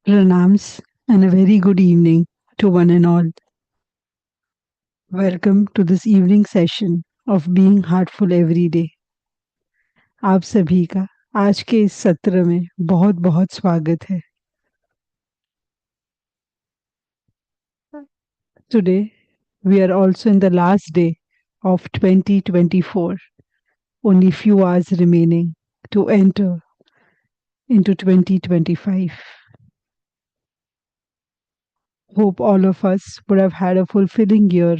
Pranams and a very good evening to one and all. Welcome to this evening session of Being Heartful Every Day. आप सभी का आज के इस सत्र में बहुत बहुत स्वागत है. Today we are also in the last day of 2024. Only few hours remaining to enter into 2025. Hope all of us would have had a fulfilling year,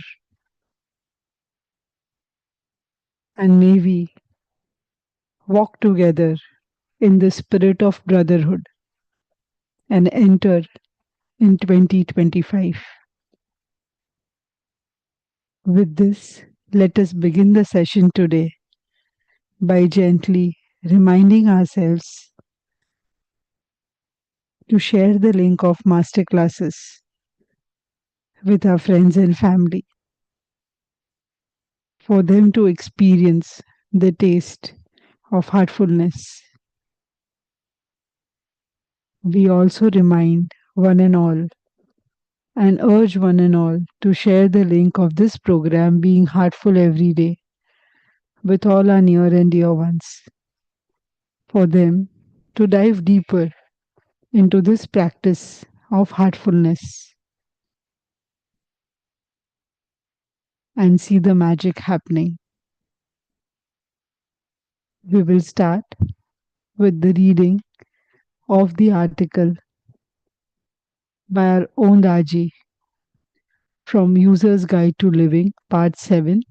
and may we walk together in the spirit of brotherhood and enter in 2025. With this, let us begin the session today by gently reminding ourselves to share the link of masterclasses with our friends and family for them to experience the taste of heartfulness. We also remind one and all and urge one and all to share the link of this program Being Heartful Every Day with all our near and dear ones for them to dive deeper into this practice of heartfulness and see the magic happening. We will start with the reading of the article by our own Daaji from User's Guide to Living, Part 7,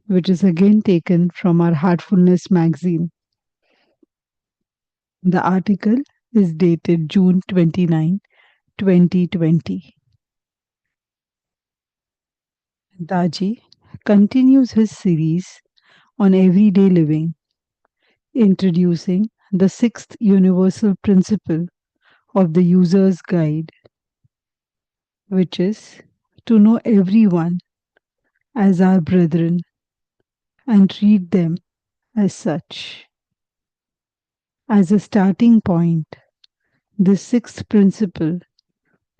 which is again taken from our Heartfulness Magazine. The article is dated June 29, 2020. Daaji continues his series on everyday living, introducing the sixth universal principle of the user's guide, which is to know everyone as our brethren and treat them as such. As a starting point, this sixth principle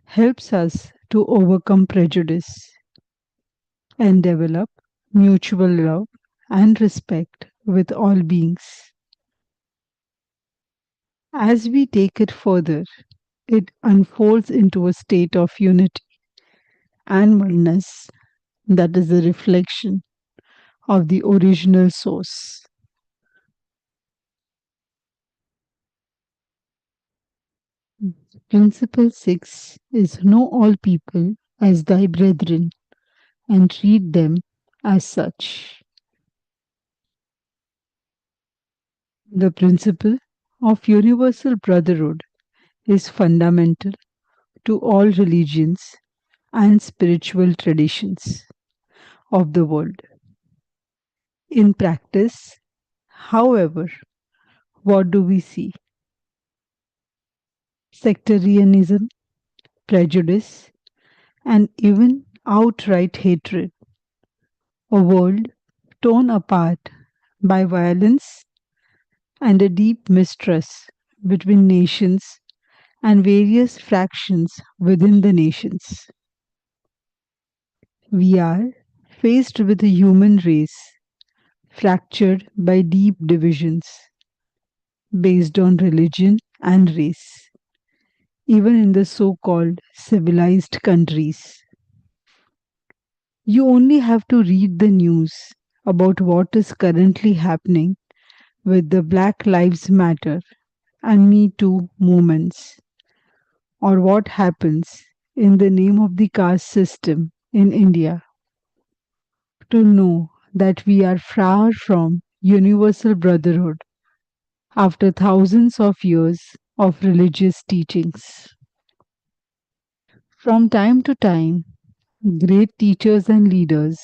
helps us to overcome prejudice and develop mutual love and respect with all beings. As we take it further, it unfolds into a state of unity and oneness that is a reflection of the original source. Principle 6 is know all people as thy brethren and treat them as such. The principle of universal brotherhood is fundamental to all religions and spiritual traditions of the world. In practice, however, what do we see? Sectarianism, prejudice, and even outright hatred. A world torn apart by violence and a deep mistrust between nations and various fractions within the nations. We are faced with a human race fractured by deep divisions based on religion and race, even in the so called civilized countries. You only have to read the news about what is currently happening with the Black Lives Matter and Me Too movements, or what happens in the name of the caste system in India, to know that we are far from universal brotherhood after thousands of years of religious teachings. From time to time, great teachers and leaders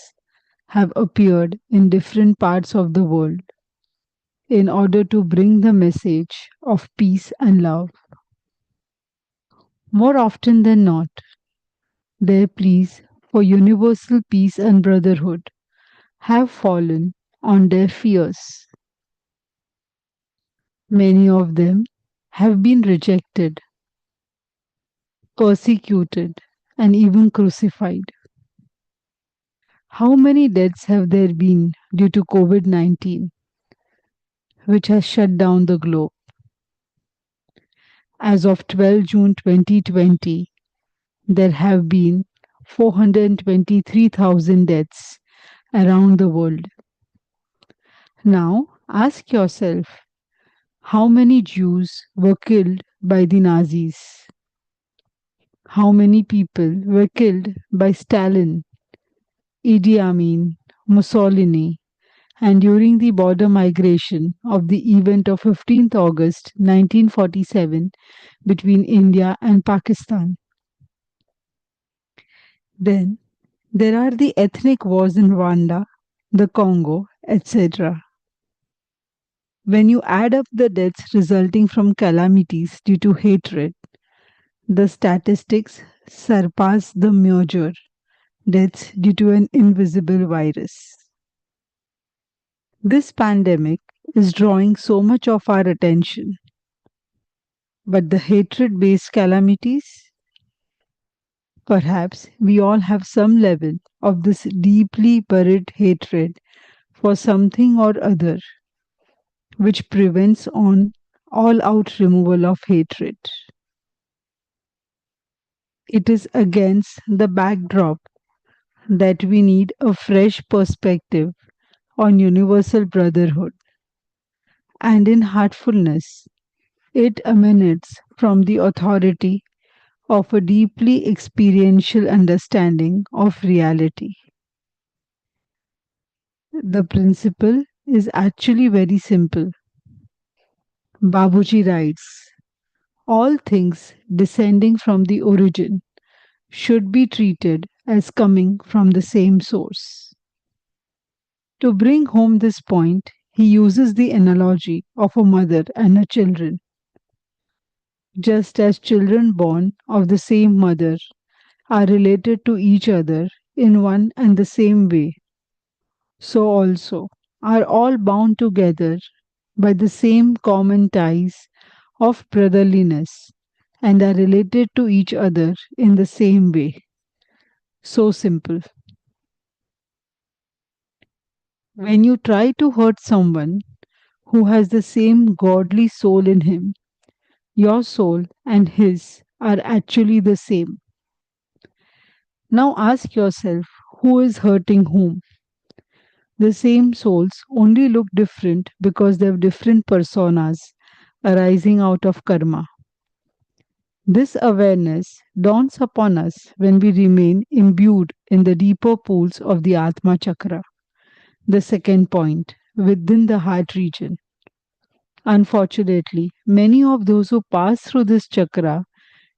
have appeared in different parts of the world in order to bring the message of peace and love. More often than not, their pleas for universal peace and brotherhood have fallen on deaf ears. Many of them have been rejected persecuted, and even crucified. How many deaths have there been due to COVID 19, which has shut down the globe? As of 12 June 2020, there have been 423,000 deaths around the world. Now, ask yourself, how many Jews were killed by the Nazis? How many people were killed by Stalin, Idi Amin, Mussolini, and during the border migration of the event of 15th August 1947 between India and Pakistan? Then there are the ethnic wars in Rwanda, the Congo, etc. When you add up the deaths resulting from calamities due to hatred, the statistics surpass the major deaths due to an invisible virus. This pandemic is drawing so much of our attention, but the hatred based calamities, perhaps we all have some level of this deeply buried hatred for something or other, which prevents on all out removal of hatred. It is against the backdrop that we need a fresh perspective on universal brotherhood. And in heartfulness, it emanates from the authority of a deeply experiential understanding of reality. The principle is actually very simple. Babuji writes, all things descending from the origin should be treated as coming from the same source. To bring home this point, he uses the analogy of a mother and her children. Just as children born of the same mother are related to each other in one and the same way, so also are all bound together by the same common ties of brotherliness and are related to each other in the same way. So simple. When you try to hurt someone who has the same godly soul in him, your soul and his are actually the same. Now ask yourself, who is hurting whom? The same souls only look different because they have different personas arising out of karma. This awareness dawns upon us when we remain imbued in the deeper pools of the Atma Chakra, the second point, within the heart region. Unfortunately, many of those who pass through this chakra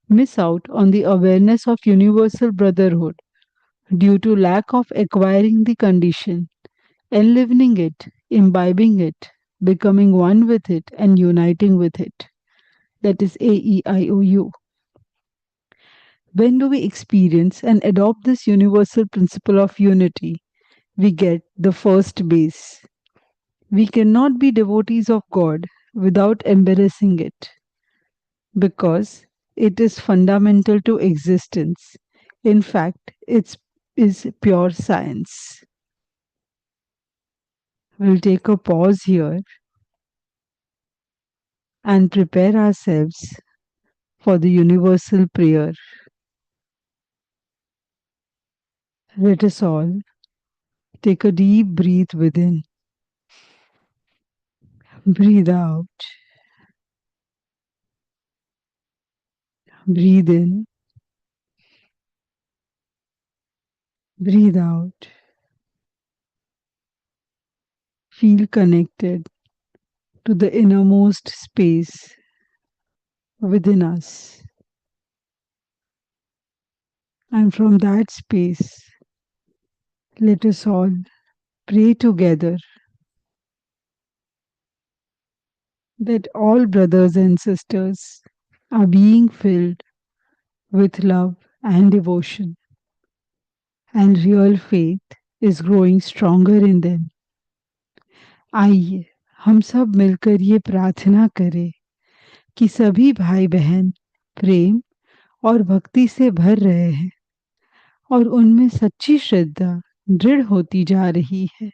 miss out on the awareness of universal brotherhood due to lack of acquiring the condition, enlivening it, imbibing it, becoming one with it, and uniting with it. That is AEIOU. When do we experience and adopt this universal principle of unity? We get the first base. We cannot be devotees of God without embracing it because it is fundamental to existence. In fact, it is pure science. We'll take a pause here and prepare ourselves for the universal prayer. Let us all take a deep breath within, breathe out, breathe in, breathe out. Feel connected to the innermost space within us. And from that space, let us all pray together that all brothers and sisters are being filled with love and devotion, and real faith is growing stronger in them. आइए हम सब मिलकर ये प्रार्थना करें कि सभी भाई बहन प्रेम और भक्ति से भर रहे हैं और उनमें सच्ची श्रद्धा दृढ़ होती जा रही है।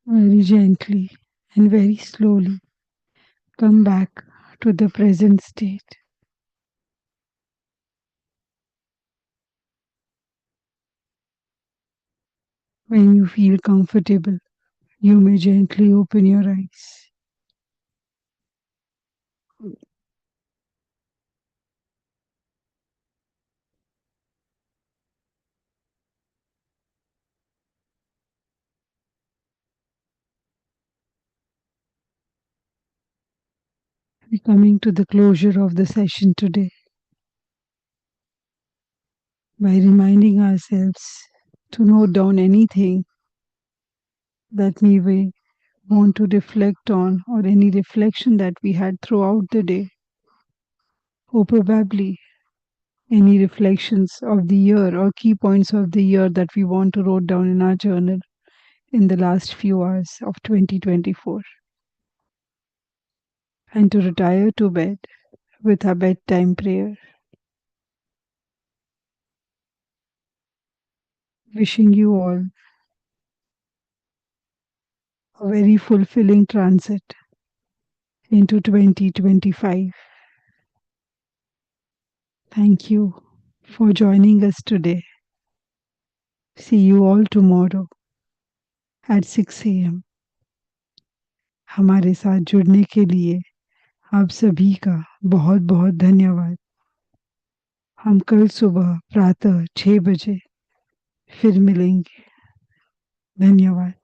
Very gently and very slowly come back to the present state. When you feel comfortable, you may gently open your eyes. We're coming to the closure of the session today by reminding ourselves to note down anything that we want to reflect on, or any reflection that we had throughout the day, or probably any reflections of the year or key points of the year that we want to write down in our journal in the last few hours of 2024, and to retire to bed with our bedtime prayer. Wishing you all a very fulfilling transit into 2025. Thank you for joining us today. See you all tomorrow at 6 a.m. हमारे साथ जुड़ने के लिए आप सभी का बहुत बहुत धन्यवाद। हम कल सुबह प्रातः 6 बजे फिर मिलेंगे। धन्यवाद।